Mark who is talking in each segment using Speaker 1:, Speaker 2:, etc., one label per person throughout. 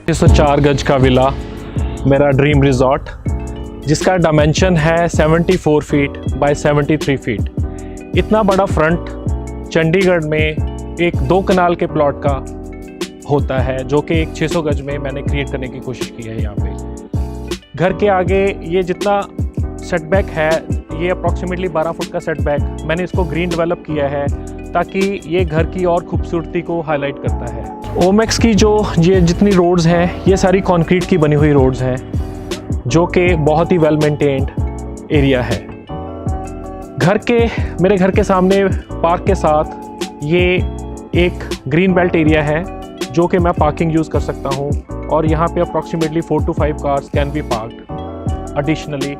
Speaker 1: 604 गज का विला, मेरा ड्रीम रिजॉर्ट, जिसका डायमेंशन है 74 फीट बाय 73 फीट। इतना बड़ा फ्रंट चंडीगढ़ में एक 2 कनाल के प्लॉट का होता है, जो कि एक 600 गज में मैंने क्रिएट करने की कोशिश की है। यहाँ पे घर के आगे ये जितना सेटबैक है, ये अप्रॉक्सीमेटली 12 फुट का सेटबैक, मैंने इसको ग्रीन डेवलप किया है ताकि ये घर की और खूबसूरती को हाईलाइट करता है। ओमेक्स की जो ये जितनी रोड्स हैं, ये सारी कंक्रीट की बनी हुई रोड्स हैं, जो कि बहुत ही वेल मेंटेन्ड एरिया है। मेरे घर के सामने पार्क के साथ ये एक ग्रीन बेल्ट एरिया है, जो कि मैं पार्किंग यूज़ कर सकता हूँ, और यहाँ पे approximately 4 to 5 cars can be parked additionally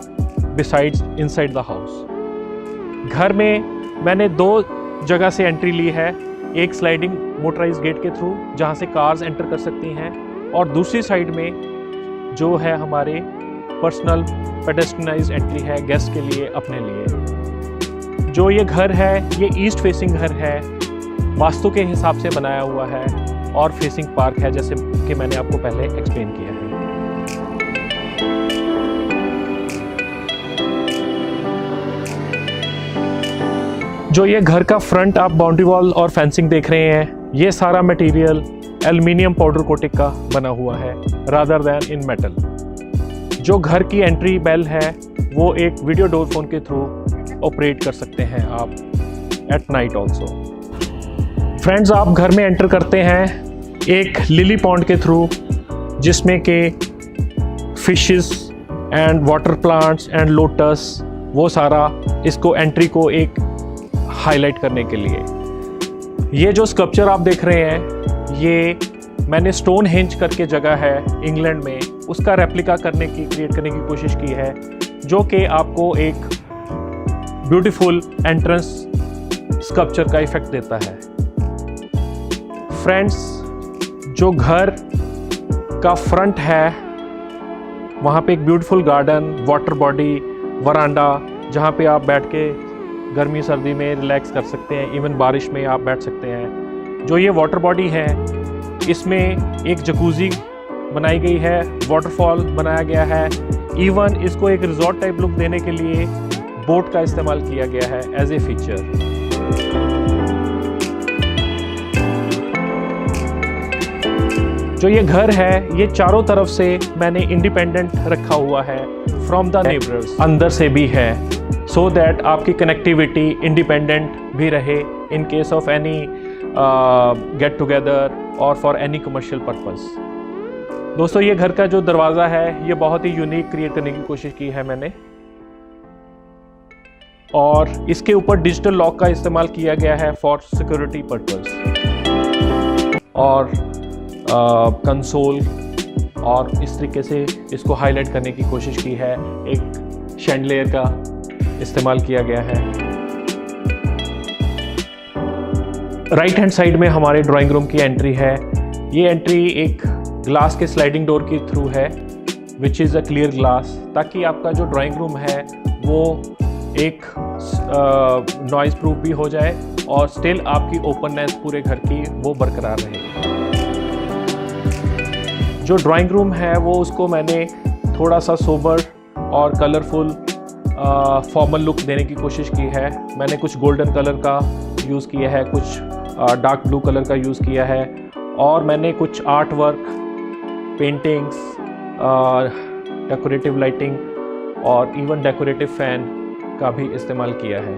Speaker 1: besides inside the house. घर में मैंने 2 जगह से एंट्री ली है, एक स्लाइडिंग मोटराइज गेट के थ्रू जहाँ से कार्स एंटर कर सकती हैं, और दूसरी साइड में जो है हमारे पर्सनल पेडेस्ट्रियनाइज्ड एंट्री है गेस्ट के लिए, अपने लिए। जो ये घर है, ये ईस्ट फेसिंग घर है, वास्तु के हिसाब से बनाया हुआ है, और फेसिंग पार्क है, जैसे कि मैंने आपको पहले एक्सप्लेन किया है। जो ये घर का फ्रंट आप बाउंड्री वॉल और फेंसिंग देख रहे हैं, ये सारा मटेरियल एल्युमिनियम पाउडर कोटिंग का बना हुआ है रादर दैन इन मेटल। जो घर की एंट्री बेल है, वो एक वीडियो डोर फोन के थ्रू ऑपरेट कर सकते हैं आप एट नाइट ऑल्सो। फ्रेंड्स, आप घर में एंटर करते हैं एक लिली पॉन्ड के थ्रू, जिसमें के fishes and water plants and lotus, वो सारा इसको एंट्री को एक हाईलाइट करने के लिए। ये जो स्कल्पचर आप देख रहे हैं, ये मैंने स्टोन हेंज करके जगह है इंग्लैंड में, उसका रेप्लिका क्रिएट करने की कोशिश की है, जो कि आपको एक ब्यूटीफुल एंट्रेंस स्कल्पचर का इफेक्ट देता है। फ्रेंड्स, जो घर का फ्रंट है, वहाँ पे एक ब्यूटीफुल गार्डन, वाटर बॉडी, वरांडा, जहाँ पे आप बैठ के गर्मी सर्दी में रिलैक्स कर सकते हैं, इवन बारिश में आप बैठ सकते हैं। जो ये वाटर बॉडी है, इसमें एक जकूज़ी बनाई गई है, वाटरफॉल बनाया गया है, इवन इसको एक रिजॉर्ट टाइप लुक देने के लिए बोट का इस्तेमाल किया गया है एज ए फीचर। जो ये घर है, ये चारों तरफ से मैंने इंडिपेंडेंट रखा हुआ है फ्रॉम द नेबर्स, अंदर से भी है, सो दैट आपकी कनेक्टिविटी इंडिपेंडेंट भी रहे in case of any get together और फॉर एनी कमर्शियल पर्पस। दोस्तों, ये घर का जो दरवाज़ा है, ये बहुत ही यूनिक क्रिएट करने की कोशिश की है मैंने, और इसके ऊपर डिजिटल लॉक का इस्तेमाल किया गया है फॉर सिक्योरिटी पर्पस, और कंसोल, और इस तरीके से इसको हाईलाइट करने की कोशिश की है। एक शैंडलियर का इस्तेमाल किया गया है। राइट हैंड साइड में हमारे ड्राइंग रूम की एंट्री है। ये एंट्री एक ग्लास के स्लाइडिंग डोर के थ्रू है, which is a clear glass, ताकि आपका जो ड्राइंग रूम है वो एक नॉइज़ प्रूफ भी हो जाए, और स्टिल आपकी ओपननेस पूरे घर की वो बरकरार रहे। जो ड्राइंग रूम है, वो उसको मैंने थोड़ा सा सोबर और कलरफुल फॉर्मल लुक देने की कोशिश की है। मैंने कुछ गोल्डन कलर का यूज़ किया है, कुछ डार्क ब्लू कलर का यूज़ किया है, और मैंने कुछ art work, paintings, decorative lighting और इवन डेकोरेटिव फैन का भी इस्तेमाल किया है।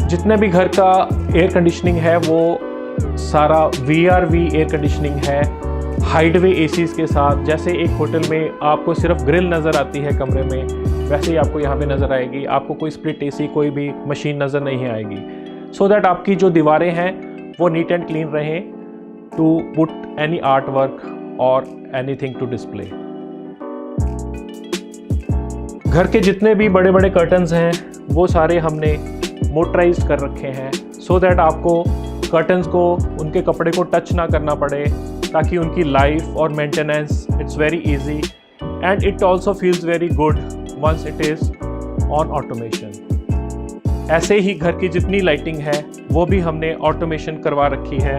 Speaker 1: जितने भी घर का एयर कंडीशनिंग है, वो सारा VRV एयर कंडीशनिंग है, हाइडवे एसीज के साथ। जैसे एक होटल में आपको सिर्फ ग्रिल नज़र आती है कमरे में, वैसे ही आपको यहाँ पे नज़र आएगी। आपको कोई स्प्लिट एसी, कोई भी मशीन नज़र नहीं आएगी, सो दैट आपकी जो दीवारें हैं वो नीट एंड क्लीन रहें, to put any art work और एनीथिंग टू डिस्प्ले। घर के जितने भी बड़े बड़े कर्टन्स हैं, वो सारे हमने मोटराइज कर रखे हैं, सो दैट आपको कर्टन्स को, उनके कपड़े को टच ना करना पड़े, ताकि उनकी लाइफ और maintenance it's very easy, and it also feels very good once it is on automation. ऐसे ही घर की जितनी लाइटिंग है, वो भी हमने ऑटोमेशन करवा रखी है,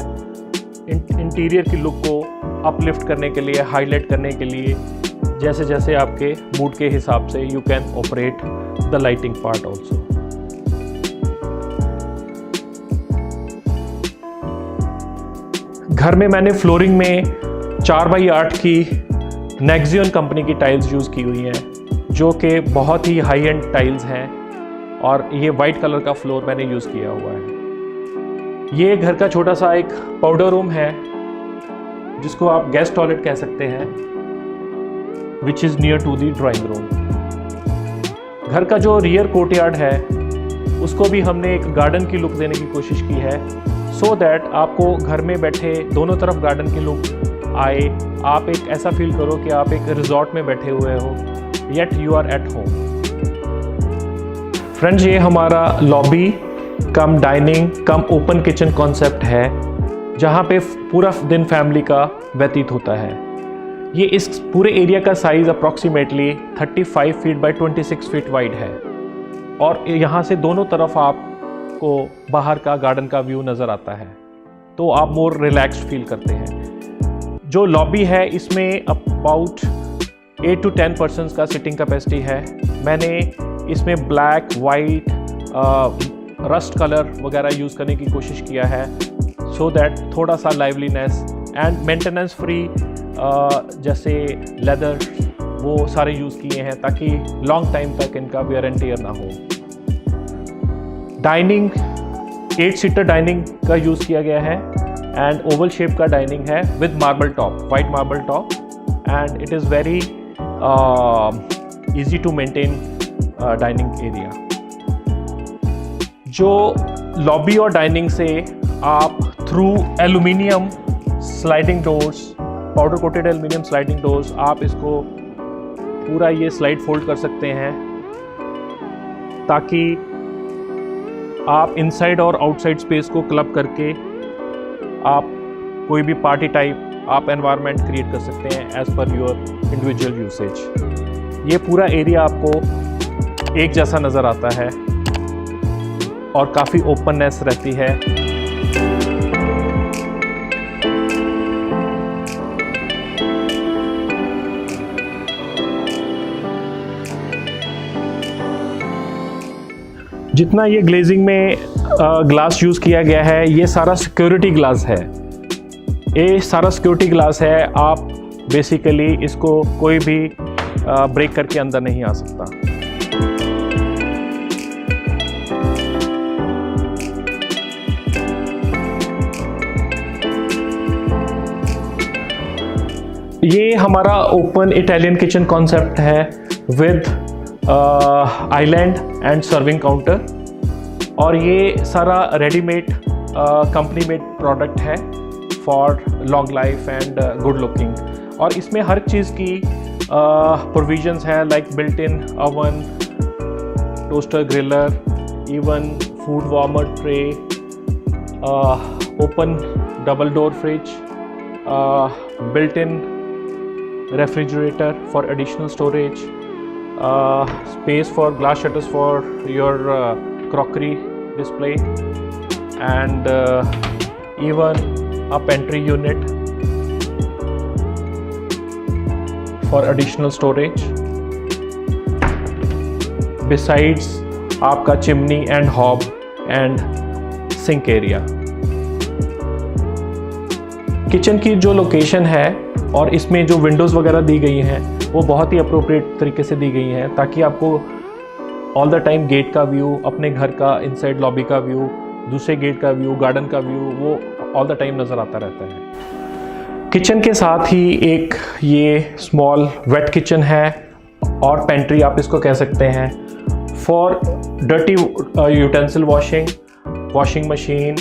Speaker 1: इंटीरियर की लुक को अपलिफ्ट करने के लिए, हाईलाइट करने के लिए, जैसे जैसे आपके मूड के हिसाब से you can operate the lighting part also. घर में मैंने फ्लोरिंग में 4x8 की नेक्सियन कंपनी की टाइल्स यूज़ की हुई हैं, जो कि बहुत ही हाई एंड टाइल्स हैं, और ये वाइट कलर का फ्लोर मैंने यूज़ किया हुआ है। ये घर का छोटा सा एक पाउडर रूम है, जिसको आप गेस्ट टॉयलेट कह सकते हैं, which is near to the drawing room. घर का जो रियर कोर्टयार्ड है उसको भी हमने एक गार्डन की लुक देने की कोशिश की है, सो दैट आपको घर में बैठे दोनों तरफ गार्डन की लुक आए, आप एक ऐसा फील करो कि आप एक रिजॉर्ट में बैठे हुए हो, yet you are at home. Friends, ये हमारा lobby cum dining cum open kitchen concept है, जहाँ पे पूरा दिन फैमिली का व्यतीत होता है। ये इस पूरे एरिया का size approximately 35 feet by 26 feet wide है, और यहाँ से दोनों तरफ आपको बाहर का गार्डन का व्यू नज़र आता है, तो आप मोर रिलैक्स्ड फील करते हैं। जो लॉबी है इसमें अबाउट 8 to 10 पर्सन्स का सिटिंग कैपेसिटी है। मैंने इसमें ब्लैक, वाइट, रस्ट कलर वगैरह यूज़ करने की कोशिश किया है, सो दैट थोड़ा सा लाइवलीनेस एंड मेंटेनेंस फ्री, जैसे लेदर वो सारे यूज़ किए हैं, ताकि लॉन्ग टाइम तक इनका वेयर एंड टियर ना हो। डाइनिंग 8 सीटर डाइनिंग का यूज़ किया गया है, एंड ओवल शेप का डाइनिंग है with marble top, white marble top, and it is very easy to maintain dining area. जो लॉबी और डाइनिंग से आप through aluminium sliding doors, powder coated aluminium sliding doors, आप इसको पूरा ये स्लाइड फोल्ड कर सकते हैं, ताकि आप इनसाइड और आउटसाइड स्पेस को क्लब करके आप कोई भी पार्टी टाइप आप एनवायरनमेंट क्रिएट कर सकते हैं as per your individual usage. ये पूरा एरिया आपको एक जैसा नज़र आता है और काफ़ी ओपननेस रहती है। जितना ये ग्लेजिंग में ग्लास यूज़ किया गया है, ये सारा सिक्योरिटी ग्लास है। ये सारा सिक्योरिटी ग्लास है, आप बेसिकली इसको कोई भी ब्रेक करके अंदर नहीं आ सकता। ये हमारा ओपन इटालियन किचन कॉन्सेप्ट है with island and serving counter, और ये सारा रेडीमेड कंपनी मेड प्रोडक्ट है for long life and good looking. और इसमें हर चीज़ की प्रोविजंस है, like built in oven, toaster, griller, even food warmer tray, open double door fridge, built in refrigerator for additional storage, space for glass shutters for your crockery display, and even a pantry unit for additional storage. Besides आपका chimney and hob and sink area. Kitchen की जो location है और इसमें जो Windows वगैरह दी गई हैं वो बहुत ही अप्रोप्रिएट तरीके से दी गई हैं, ताकि आपको ऑल द टाइम गेट का व्यू, अपने घर का इनसाइड लॉबी का व्यू, दूसरे गेट का व्यू, गार्डन का व्यू, वो ऑल द टाइम नज़र आता रहता है। किचन के साथ ही एक ये स्मॉल वेट किचन है और पेंट्री आप इसको कह सकते हैं, for dirty utensil washing, washing machine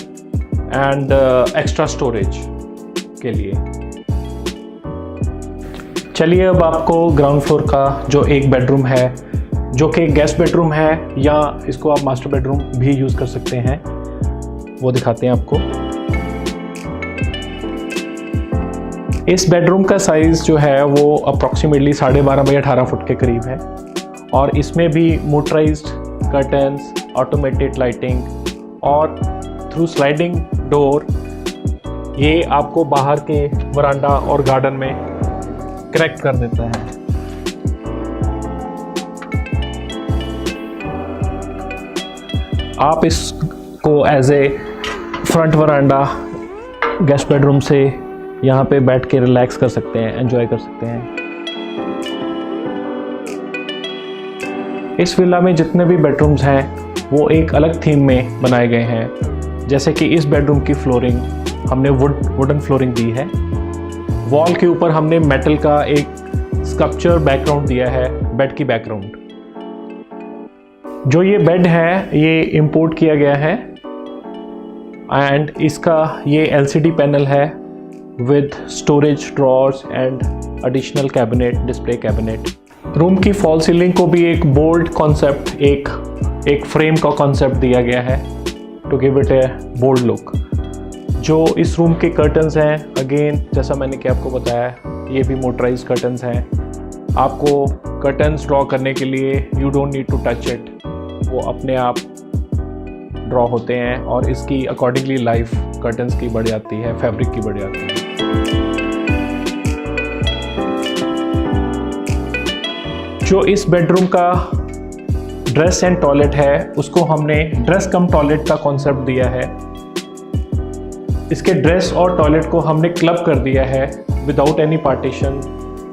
Speaker 1: and extra storage के लिए। चलिए अब आपको ग्राउंड फ्लोर का जो एक बेडरूम है, जो कि गेस्ट बेडरूम है या इसको आप मास्टर बेडरूम भी यूज़ कर सकते हैं, वो दिखाते हैं आपको। इस बेडरूम का साइज़ जो है वो अप्रॉक्सीमेटली 12.5 बाई 18 फुट के करीब है, और इसमें भी मोटराइज्ड कर्टन्स, ऑटोमेटेड लाइटिंग और थ्रू स्लाइडिंग डोर ये आपको बाहर के वरांडा और गार्डन में कनेक्ट कर देता है। आप इसको as a front veranda guest bedroom से यहाँ पे बैठ के रिलैक्स कर सकते हैं, एंजॉय कर सकते हैं। इस विला में जितने भी बेडरूम्स हैं वो एक अलग थीम में बनाए गए हैं। जैसे कि इस बेडरूम की फ्लोरिंग हमने वुडन फ्लोरिंग दी है। वॉल के ऊपर हमने मेटल का एक स्कल्पचर बैकग्राउंड दिया है, बेड की बैकग्राउंड। जो ये बेड है ये इंपोर्ट किया गया है एंड इसका ये LCD पैनल है with storage drawers and additional cabinet, display cabinet. Room की फॉल सीलिंग को भी एक बोल्ड कॉन्सेप्ट, एक फ्रेम का कॉन्सेप्ट दिया गया है to give it a bold look. जो इस रूम के कर्टन्स हैं, अगेन जैसा मैंने कि आपको बताया, ये भी मोटराइज कर्टन्स हैं। आपको कर्टन्स ड्रॉ करने के लिए you don't need to touch it, वो अपने आप ड्रॉ होते हैं और इसकी अकॉर्डिंगली लाइफ कर्टन्स की बढ़ जाती है, फैब्रिक की बढ़ जाती है। जो इस बेडरूम का ड्रेस एंड टॉयलेट है उसको हमने ड्रेस कम टॉयलेट का कॉन्सेप्ट दिया है। इसके ड्रेस और टॉयलेट को हमने क्लब कर दिया है विदाउट एनी पार्टीशन,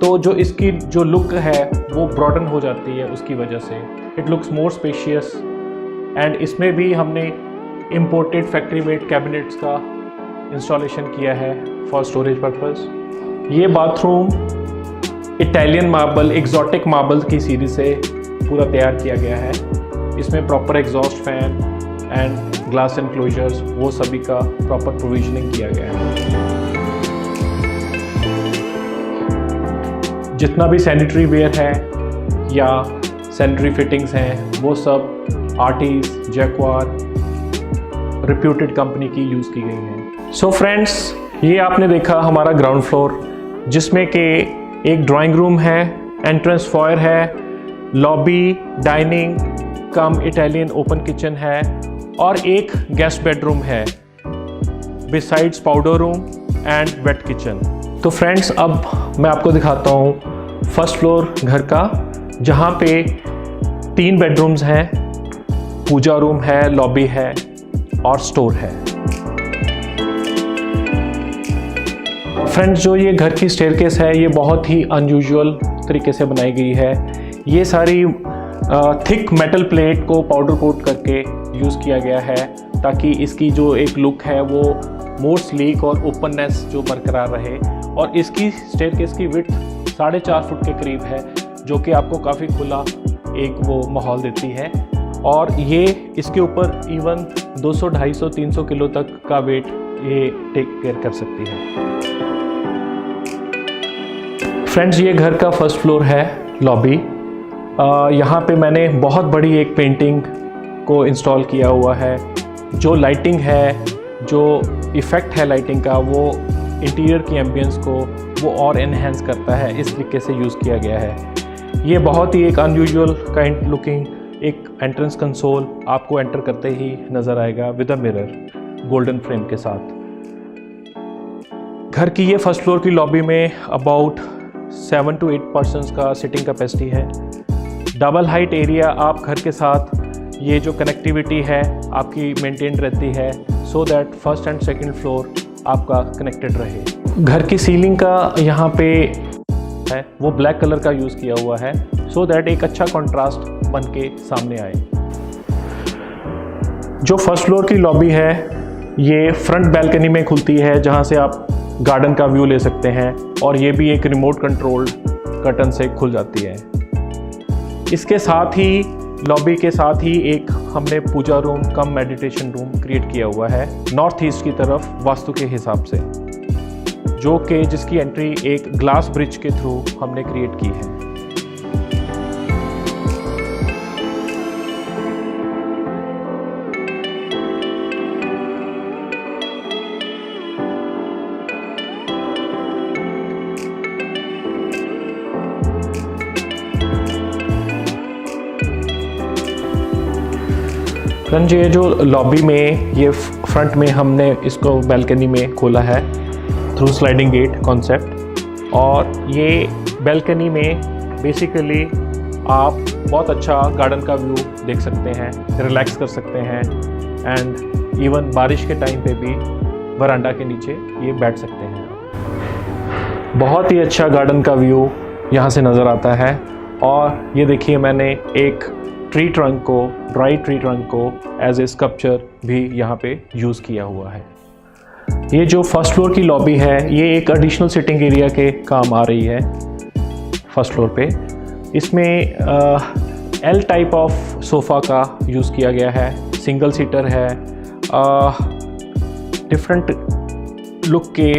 Speaker 1: तो जो इसकी जो लुक है वो ब्रॉडन हो जाती है उसकी वजह से। It looks more spacious and इसमें भी हमने इम्पोर्टेड फैक्ट्री मेड कैबिनेट्स का इंस्टॉलेशन किया है फॉर स्टोरेज पर्पस। ये bathroom Italian marble, exotic marble की सीरीज से पूरा तैयार किया गया है। इसमें proper exhaust fan and glass enclosures, वो सभी का प्रॉपर प्रोविजनिंग किया गया है। जितना भी सैनिटरी वेयर है या सैनिटरी फिटिंग्स हैं वो सब आर्टिस, जैक्वार, रिप्यूटेड कंपनी की यूज़ की गई हैं। सो फ्रेंड्स, ये आपने देखा हमारा ग्राउंड फ्लोर, जिसमें कि एक ड्राइंग रूम है, एंट्रेंस फॉयर है, lobby, dining cum Italian open kitchen है और एक गेस्ट बेडरूम है besides powder room and wet kitchen. तो फ्रेंड्स, अब मैं आपको दिखाता हूँ फर्स्ट फ्लोर घर का, जहाँ पे 3 बेडरूम्स हैं, पूजा रूम है, लॉबी है और स्टोर है। फ्रेंड्स, जो ये घर की स्टेयरकेस है ये बहुत ही अनयूजुअल तरीके से बनाई गई है। ये सारी थिक मेटल प्लेट को पाउडर कोट करके यूज़ किया गया है ताकि इसकी जो एक लुक है वो मोर स्लीक और ओपननेस जो बरकरार रहे। और इसकी स्टेयरकेस की विड्थ 4.5 फुट के करीब है, जो कि आपको काफ़ी खुला एक वो माहौल देती है। और ये इसके ऊपर इवन 200, 250, 300 किलो तक का वेट ये टेक केयर कर सकती है। फ्रेंड्स, ये घर का फर्स्ट फ्लोर है, लॉबी। यहाँ पे मैंने बहुत बड़ी एक पेंटिंग को इंस्टॉल किया हुआ है। जो लाइटिंग है, जो इफ़ेक्ट है लाइटिंग का, वो इंटीरियर की एम्बियंस को वो और एनहेंस करता है, इस तरीके से यूज़ किया गया है। ये बहुत ही एक अनयूजुअल काइंड लुकिंग एक एंट्रेंस कंसोल आपको एंटर करते ही नज़र आएगा with a mirror, golden frame के साथ। घर की ये फर्स्ट फ्लोर की लॉबी में अबाउट 7 to 8 पर्सन्स का सिटिंग कैपेसिटी है। डबल हाइट एरिया आप घर के साथ ये जो कनेक्टिविटी है आपकी मेंटेन रहती है, so that first and second floor आपका कनेक्टेड रहे। घर की सीलिंग का यहाँ पे है वो ब्लैक कलर का यूज़ किया हुआ है, सो दैट एक अच्छा कंट्रास्ट बन के सामने आए। जो फर्स्ट फ्लोर की लॉबी है ये फ्रंट बैल्कनी में खुलती है, जहाँ से आप गार्डन का व्यू ले सकते हैं और ये भी एक रिमोट कंट्रोल्ड कर्टन से खुल जाती है। इसके साथ ही लॉबी के साथ ही एक हमने पूजा room cum meditation room create किया हुआ है नॉर्थ ईस्ट की तरफ वास्तु के हिसाब से, जो कि जिसकी एंट्री एक ग्लास ब्रिज के थ्रू हमने क्रिएट की है। फ्रेंड्स, ये जो लॉबी में ये फ्रंट में हमने इसको बालकनी में खोला है थ्रू स्लाइडिंग गेट कॉन्सेप्ट। और ये बालकनी में बेसिकली आप बहुत अच्छा गार्डन का व्यू देख सकते हैं, रिलैक्स कर सकते हैं एंड इवन बारिश के टाइम पे भी वरांडा के नीचे ये बैठ सकते हैं। बहुत ही अच्छा गार्डन का व्यू यहाँ से नज़र आता है। और ये देखिए मैंने एक ट्री ट्रंक को, ड्राई ट्री ट्रंक को एज ए स्कल्पचर भी यहाँ पे यूज़ किया हुआ है। ये जो फर्स्ट फ्लोर की लॉबी है ये एक एडिशनल सिटिंग एरिया के काम आ रही है फर्स्ट फ्लोर पे। इसमें एल टाइप ऑफ सोफ़ा का यूज़ किया गया है, सिंगल सीटर है, डिफरेंट लुक के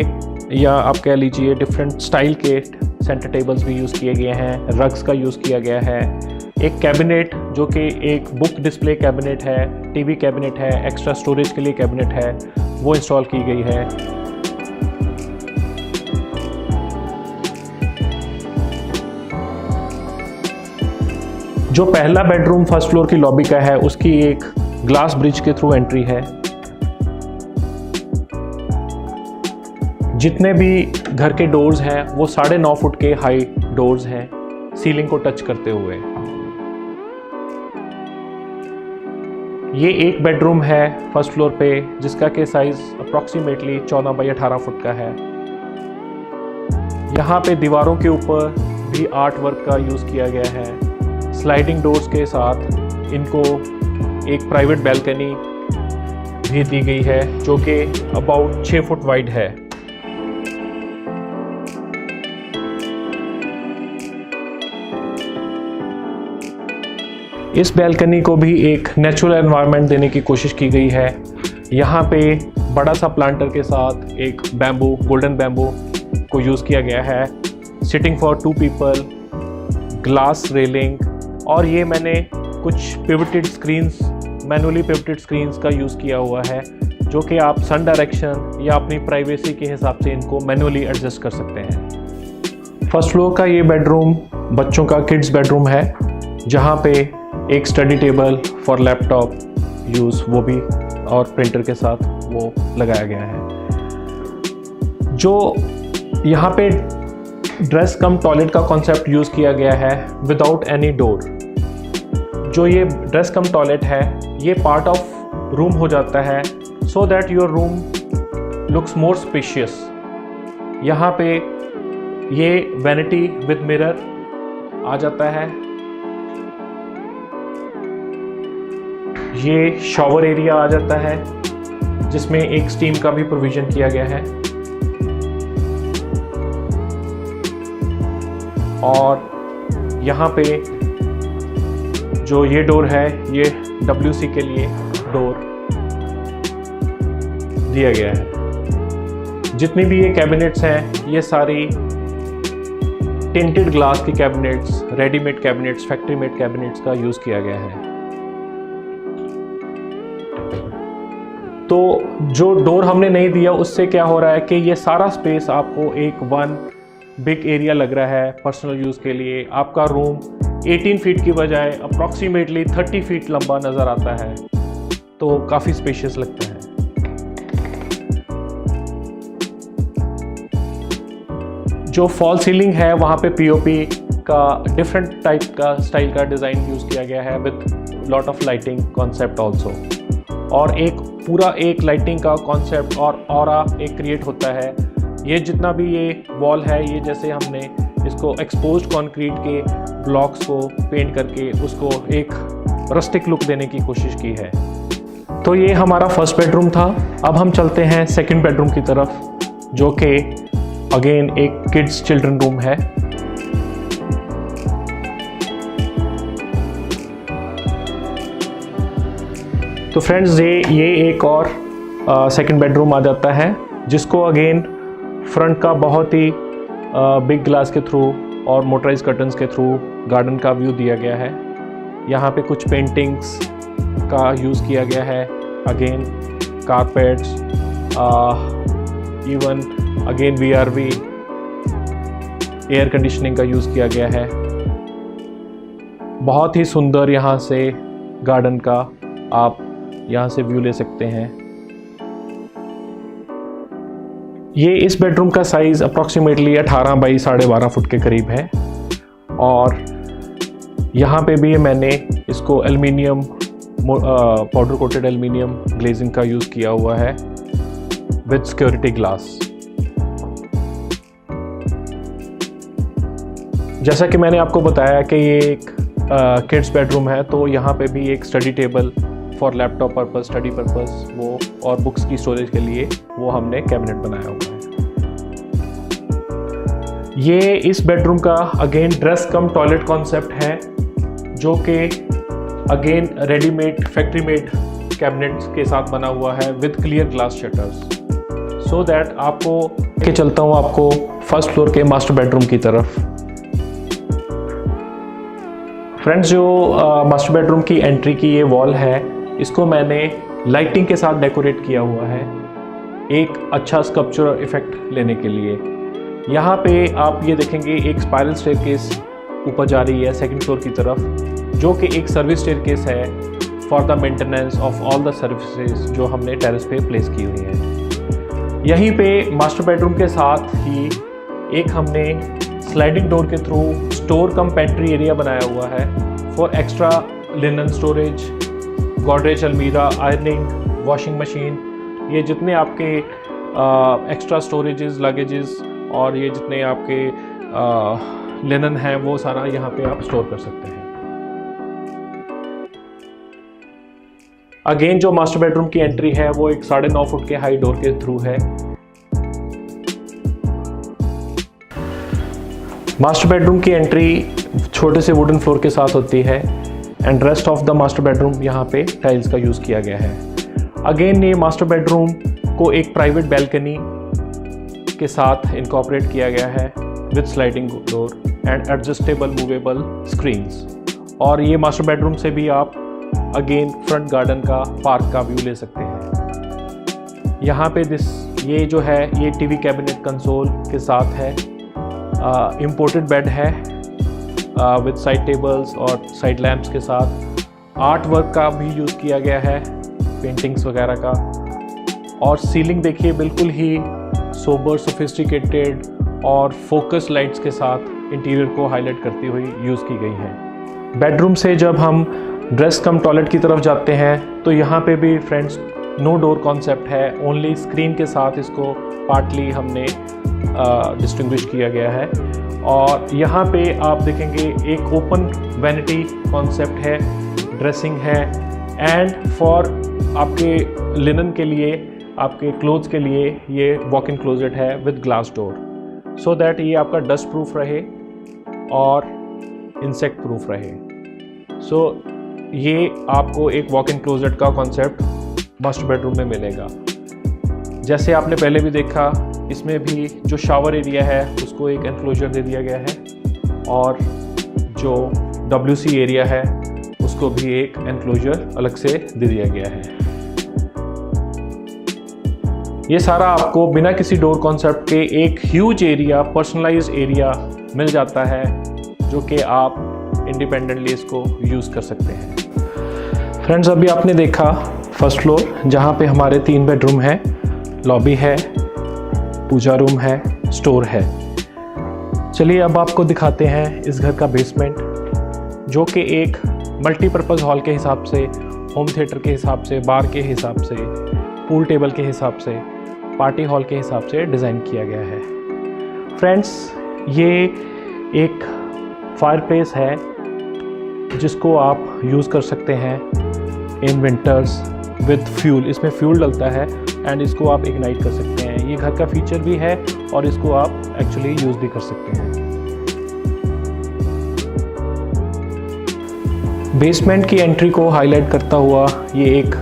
Speaker 1: या आप कह लीजिए डिफरेंट स्टाइल के सेंटर टेबल्स भी यूज़ किए गए हैं, रग्स का यूज़ किया गया है। एक कैबिनेट जो कि एक बुक डिस्प्ले कैबिनेट है, टीवी कैबिनेट है, एक्स्ट्रा स्टोरेज के लिए कैबिनेट है, वो इंस्टॉल की गई है। जो पहला बेडरूम फर्स्ट फ्लोर की लॉबी का है उसकी एक ग्लास ब्रिज के थ्रू एंट्री है। जितने भी घर के डोर्स हैं वो 9.5 फुट के हाई डोर्स हैं, सीलिंग को टच करते हुए। ये एक बेडरूम है फर्स्ट फ्लोर पे जिसका के साइज अप्रॉक्सीमेटली 14 बाई 18 फुट का है। यहाँ पे दीवारों के ऊपर भी आर्ट वर्क का यूज़ किया गया है। स्लाइडिंग डोर्स के साथ इनको एक प्राइवेट बैल्कनी भी दी गई है जो कि अबाउट 6 फुट वाइड है। इस बैल्कनी को भी एक नेचुरल एनवायरनमेंट देने की कोशिश की गई है। यहाँ पे बड़ा सा प्लांटर के साथ एक बैम्बू, गोल्डन बैम्बू को यूज़ किया गया है, sitting for 2 people, glass railing. और ये मैंने कुछ pivoted screens, manually pivoted screens का यूज़ किया हुआ है जो कि आप सन डायरेक्शन या अपनी प्राइवेसी के हिसाब से इनको मैनुअली एडजस्ट कर सकते हैं। फर्स्ट फ्लोर का ये बेडरूम बच्चों का किड्स बेडरूम है जहाँ पे एक study table for laptop use वो भी और प्रिंटर के साथ वो लगाया गया है। जो यहाँ पे ड्रेस कम टॉयलेट का कॉन्सेप्ट यूज़ किया गया है विदाउट एनी डोर। जो ये ड्रेस कम टॉयलेट है ये पार्ट ऑफ रूम हो जाता है so that your room looks more spacious. यहाँ पे ये वैनिटी विद मिरर आ जाता है। ये शॉवर एरिया आ जाता है जिसमें एक स्टीम का भी प्रोविज़न किया गया है। और यहाँ पे जो ये डोर है ये WC के लिए डोर दिया गया है। जितनी भी ये कैबिनेट्स हैं ये सारी टिंटेड ग्लास की cabinets, readymade cabinets, factory made cabinets का यूज़ किया गया है। तो जो डोर हमने नहीं दिया उससे क्या हो रहा है कि ये सारा स्पेस आपको एक वन बिग एरिया लग रहा है पर्सनल यूज़ के लिए। आपका रूम 18 फीट की बजाय अप्रॉक्सीमेटली 30 फीट लंबा नज़र आता है, तो काफ़ी स्पेशियस लगता है। जो फॉल सीलिंग है वहाँ पे POP का डिफरेंट टाइप का स्टाइल का डिज़ाइन यूज़ किया गया है with lot of lighting concept also. और एक पूरा एक लाइटिंग का कॉन्सेप्ट और ऑरा एक क्रिएट होता है। ये जितना भी ये वॉल है ये जैसे हमने इसको एक्सपोज्ड कंक्रीट के ब्लॉक्स को पेंट करके उसको एक रस्टिक लुक देने की कोशिश की है। तो ये हमारा फर्स्ट बेडरूम था। अब हम चलते हैं सेकंड बेडरूम की तरफ जो कि अगेन एक किड्स चिल्ड्रन रूम है। तो फ्रेंड्स ये एक और सेकंड बेडरूम आ जाता है जिसको अगेन फ्रंट का बहुत ही बिग ग्लास के थ्रू और मोटराइज कर्टन्स के थ्रू गार्डन का व्यू दिया गया है। यहाँ पे कुछ पेंटिंग्स का यूज़ किया गया है, again carpets, even again VRV air conditioning का यूज़ किया गया है। बहुत ही सुंदर यहाँ से गार्डन का आप यहाँ से व्यू ले सकते हैं। ये इस बेडरूम का साइज़ अप्रॉक्सीमेटली 18 बाई 12.5 फुट के करीब है और यहाँ पे भी मैंने इसको aluminium powder coated aluminium glazing का यूज़ किया हुआ है विद सिक्योरिटी ग्लास। जैसा कि मैंने आपको बताया कि ये एक किड्स बेडरूम है, तो यहाँ पे भी एक study table for laptop purpose, study purpose वो और बुक्स की स्टोरेज के लिए वो हमने कैबिनेट बनाया हुआ है। ये इस बेडरूम का अगेन ड्रेस कम टॉयलेट कॉन्सेप्ट है, जो कि again readymade factory made cabinet के साथ बना हुआ है with clear glass shutters, so that आपको के चलता हूँ आपको फर्स्ट फ्लोर के मास्टर बेडरूम की तरफ। फ्रेंड्स, जो मास्टर बेडरूम की एंट्री की ये वॉल है, इसको मैंने लाइटिंग के साथ डेकोरेट किया हुआ है एक अच्छा स्कल्पचरल इफेक्ट लेने के लिए। यहाँ पे आप ये देखेंगे एक स्पाइरल स्टेयरकेस ऊपर जा रही है सेकंड फ्लोर की तरफ, जो कि एक सर्विस स्टेयरकेस है for the maintenance of all the services जो हमने टेरेस पे प्लेस की हुई है। यहीं पे मास्टर बेडरूम के साथ ही एक हमने स्लाइडिंग डोर के थ्रू स्टोर कम पेंट्री एरिया बनाया हुआ है for extra linen storage, Godrej अलमीरा, आयरनिंग, वॉशिंग मशीन, ये जितने आपके एक्स्ट्रा स्टोरेजेस, लगेजेस और ये जितने आपके लिनन हैं वो सारा यहाँ पे आप स्टोर कर सकते हैं। अगेन जो मास्टर बेडरूम की एंट्री है वो एक 9.5 फुट के हाई डोर के थ्रू है। मास्टर बेडरूम की एंट्री छोटे से वुडन फ्लोर के साथ होती है and rest of the master bedroom यहाँ पे टाइल्स का यूज़ किया गया है। अगेन ये मास्टर बेडरूम को एक प्राइवेट बैल्कनी के साथ इनकॉर्पोरेट किया गया है with sliding door and adjustable movable screens, और ये मास्टर बेडरूम से भी आप अगेन फ्रंट गार्डन का, पार्क का व्यू ले सकते हैं। यहाँ पे ये जो है ये टीवी कैबिनेट कंसोल के साथ है, इम्पोर्टेड बेड है विद साइड टेबल्स और साइड लैंप्स के साथ। आर्ट वर्क का भी यूज़ किया गया है, पेंटिंग्स वगैरह का, और सीलिंग देखिए बिल्कुल ही सोबर, सोफिस्टिकेटेड और फोकस लाइट्स के साथ इंटीरियर को हाईलाइट करती हुई यूज़ की गई है। बेडरूम से जब हम ड्रेस कम टॉयलेट की तरफ जाते हैं तो यहाँ पे भी फ्रेंड्स नो डोर कॉन्सेप्ट है, ओनली स्क्रीन के साथ इसको पार्टली हमने डिस्टिंग्विश किया गया है। और यहाँ पे आप देखेंगे एक ओपन वैनिटी कॉन्सेप्ट है, ड्रेसिंग है एंड फॉर आपके लिनन के लिए, आपके क्लोथ्स के लिए ये वॉक इन क्लोजेट है with glass door, so that ये आपका डस्ट प्रूफ रहे और इंसेक्ट प्रूफ रहे। सो ये आपको एक वॉक इन क्लोजेट का कॉन्सेप्ट मास्टर बेडरूम में मिलेगा। जैसे आपने पहले भी देखा, इसमें भी जो शावर एरिया है उसको एक एनक्लोजर दे दिया गया है और जो WC एरिया है उसको भी एक एनक्लोजर अलग से दे दिया गया है। ये सारा आपको बिना किसी डोर कॉन्सेप्ट के एक ह्यूज एरिया, पर्सनलाइज्ड एरिया मिल जाता है, जो कि आप इंडिपेंडेंटली इसको यूज़ कर सकते हैं। फ्रेंड्स, अभी आपने देखा फर्स्ट फ्लोर जहाँ पे हमारे 3 बेडरूम हैं, लॉबी है, पूजा रूम है, स्टोर है। चलिए अब आपको दिखाते हैं इस घर का बेसमेंट, जो कि एक मल्टीपर्पज़ हॉल के हिसाब से, होम थिएटर के हिसाब से, बार के हिसाब से, पूल टेबल के हिसाब से, पार्टी हॉल के हिसाब से डिज़ाइन किया गया है। फ्रेंड्स, ये एक फायरप्लेस है जिसको आप यूज़ कर सकते हैं इन विंटर्स विद फ्यूल। इसमें फ्यूल डलता है एंड इसको आप इग्नाइट कर सकते हैं। ये घर का फीचर भी है और इसको आप एक्चुअली यूज़ भी कर सकते हैं। बेसमेंट की एंट्री को हाईलाइट करता हुआ ये एक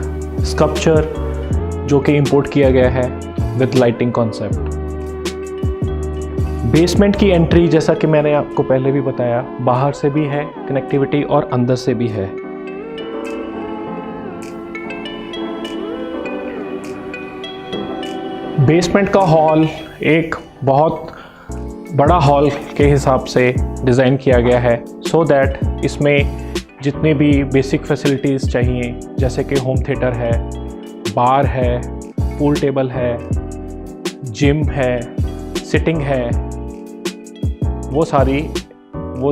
Speaker 1: स्कल्पचर जो कि इंपोर्ट किया गया है विद लाइटिंग कॉन्सेप्ट। बेसमेंट की एंट्री, जैसा कि मैंने आपको पहले भी बताया, बाहर से भी है कनेक्टिविटी और अंदर से भी है। बेसमेंट का हॉल एक बहुत बड़ा हॉल के हिसाब से डिज़ाइन किया गया है, सो दैट इसमें जितनी भी बेसिक फैसिलिटीज़ चाहिए, जैसे कि होम थिएटर है, बार है, पूल टेबल है, जिम है, सिटिंग है, वो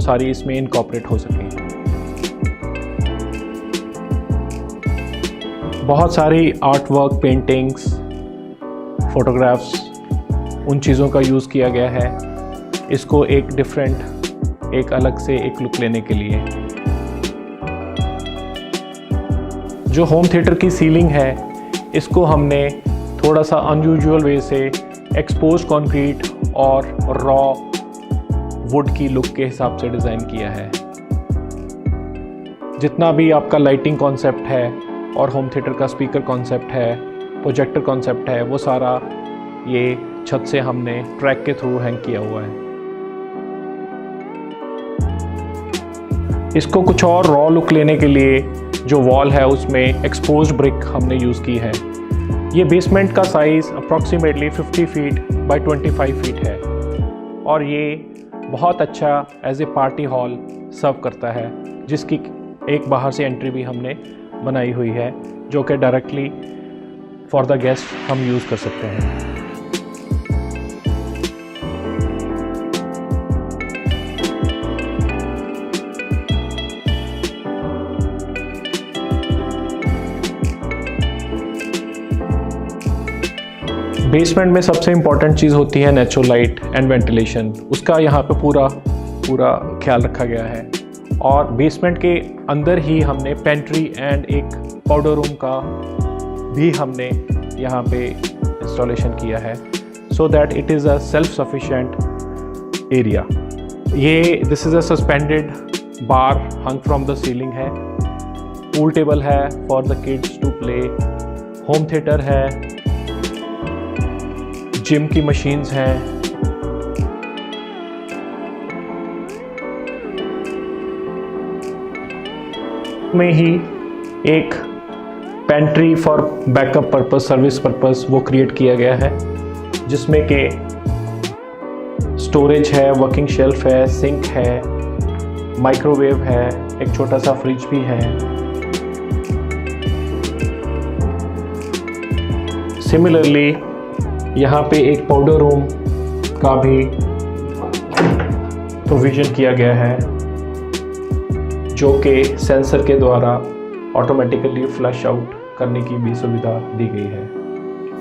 Speaker 1: सारी इसमें इनकॉर्पोरेट हो सके। बहुत सारी आर्ट वर्क, पेंटिंग्स, फोटोग्राफ्स, उन चीज़ों का यूज़ किया गया है इसको एक अलग से एक लुक लेने के लिए। जो होम थिएटर की सीलिंग है इसको हमने थोड़ा सा अनयूजुअल वे से एक्सपोज कंक्रीट और रॉ वुड की लुक के हिसाब से डिज़ाइन किया है। जितना भी आपका लाइटिंग कॉन्सेप्ट है और होम थिएटर का स्पीकर कॉन्सेप्ट है, प्रोजेक्टर कॉन्सेप्ट है, वो सारा ये छत से हमने ट्रैक के थ्रू हैंग किया हुआ है। इसको कुछ और रॉ लुक लेने के लिए जो वॉल है उसमें एक्सपोज्ड ब्रिक हमने यूज़ की है। ये बेसमेंट का size approximately 50 feet by 25 feet है और ये बहुत अच्छा एज ए पार्टी हॉल सर्व करता है, जिसकी एक बाहर से एंट्री भी हमने बनाई हुई है जो कि डायरेक्टली फॉर द गेस्ट हम यूज़ कर सकते हैं। बेसमेंट में सबसे इम्पॉर्टेंट चीज़ होती है नेचुरल लाइट एंड वेंटिलेशन। उसका यहाँ पे पूरा ख्याल रखा गया है और बेसमेंट के अंदर ही हमने पेंट्री एंड एक पाउडर रूम का भी हमने यहाँ पे इंस्टॉलेशन किया है so that it is a self sufficient area. This is a suspended bar hung from the ceiling है। पूल टेबल है for the kids to play. Home theatre है, जिम की मशीन्स हैं, में ही एक pantry for backup purpose, service purpose वो create किया गया है जिसमें के स्टोरेज है, वर्किंग शेल्फ है, सिंक है, माइक्रोवेव है, एक छोटा सा फ्रिज भी है। सिमिलरली यहाँ पे एक पाउडर रूम का भी प्रोविज़न किया गया है जो कि सेंसर के द्वारा ऑटोमेटिकली फ्लश आउट करने की भी सुविधा दी गई है।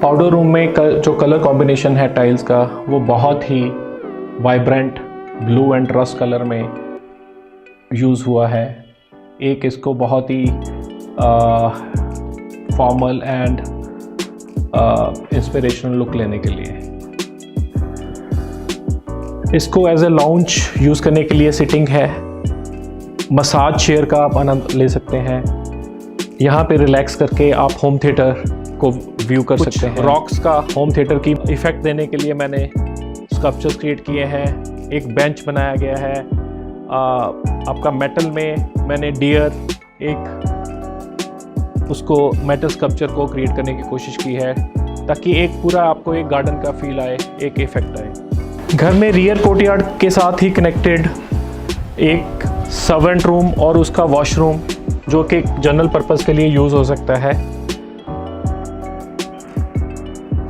Speaker 1: पाउडर रूम में जो कलर कॉम्बिनेशन है टाइल्स का वो बहुत ही vibrant blue and rust colour में यूज़ हुआ है। एक इसको बहुत ही फॉर्मल एंड इंस्पिरेशनल लुक लेने के लिए। इसको एज ए लाउंज यूज़ करने के लिए सिटिंग है। मसाज चेयर का आप आनंद ले सकते हैं। यहाँ पे रिलैक्स करके आप होम थिएटर को व्यू कर सकते हैं। रॉक्स का होम थिएटर की इफ़ेक्ट देने के लिए मैंने स्कल्पचर्स क्रिएट किए हैं। एक बेंच बनाया गया है। आपका मेटल में मैंने डियर उसको मेटल स्कल्पचर को क्रिएट करने की कोशिश की है ताकि एक पूरा आपको एक गार्डन का फील आए, एक इफेक्ट आए। घर में रियर कोर्टयार्ड के साथ ही कनेक्टेड एक सर्वेंट रूम और उसका वॉशरूम जो कि जनरल पर्पस के लिए यूज़ हो सकता है।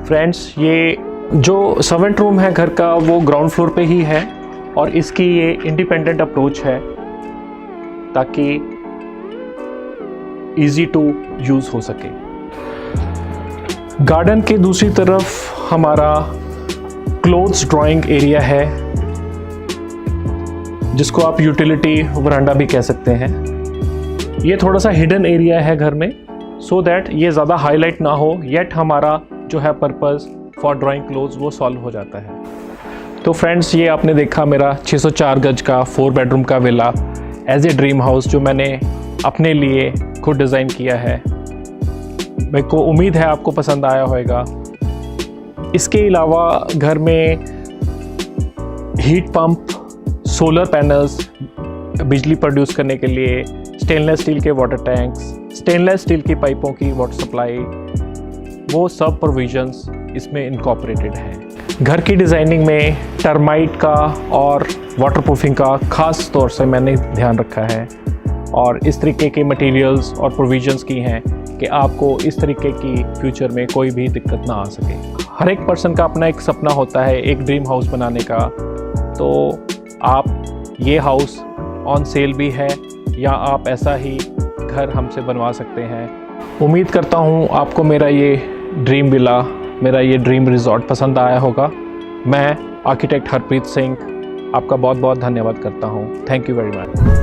Speaker 1: फ्रेंड्स, ये जो सर्वेंट रूम है घर का वो ग्राउंड फ्लोर पे ही है और इसकी ये इंडिपेंडेंट अप्रोच है ताकि इजी टू यूज़ हो सके। गार्डन के दूसरी तरफ हमारा क्लोथ्स ड्राइंग एरिया है जिसको आप यूटिलिटी वरांडा भी कह सकते हैं। ये थोड़ा सा हिडन एरिया है घर में सो दैट ये ज़्यादा हाईलाइट ना हो, येट हमारा जो है पर्पस फॉर ड्राइंग क्लोथ्स वो सॉल्व हो जाता है। तो फ्रेंड्स, ये आपने देखा मेरा 604 गज का 4 बेडरूम का villa as a dream house जो मैंने अपने लिए खुद डिज़ाइन किया है। मेरे को उम्मीद है आपको पसंद आया होगा। इसके अलावा घर में हीट पंप, सोलर पैनल्स बिजली प्रोड्यूस करने के लिए, स्टेनलेस स्टील के वाटर टैंक्स, स्टेनलेस स्टील की पाइपों की वाटर सप्लाई, वो सब प्रोविजंस इसमें इनकॉर्पोरेटेड हैं। घर की डिज़ाइनिंग में टर्माइट का और वाटरप्रूफिंग का ख़ास तौर से मैंने ध्यान रखा है और इस तरीके के मटेरियल्स और प्रोविजंस की हैं कि आपको इस तरीके की फ्यूचर में कोई भी दिक्कत ना आ सके। हर एक पर्सन का अपना एक सपना होता है एक ड्रीम हाउस बनाने का। तो आप ये हाउस ऑन सेल भी है या आप ऐसा ही घर हमसे बनवा सकते हैं। उम्मीद करता हूँ आपको मेरा ये ड्रीम विला, मेरा ये ड्रीम रिजॉर्ट पसंद आया होगा। मैं आर्किटेक्ट हरप्रीत सिंह आपका बहुत बहुत धन्यवाद करता हूँ। Thank you very much.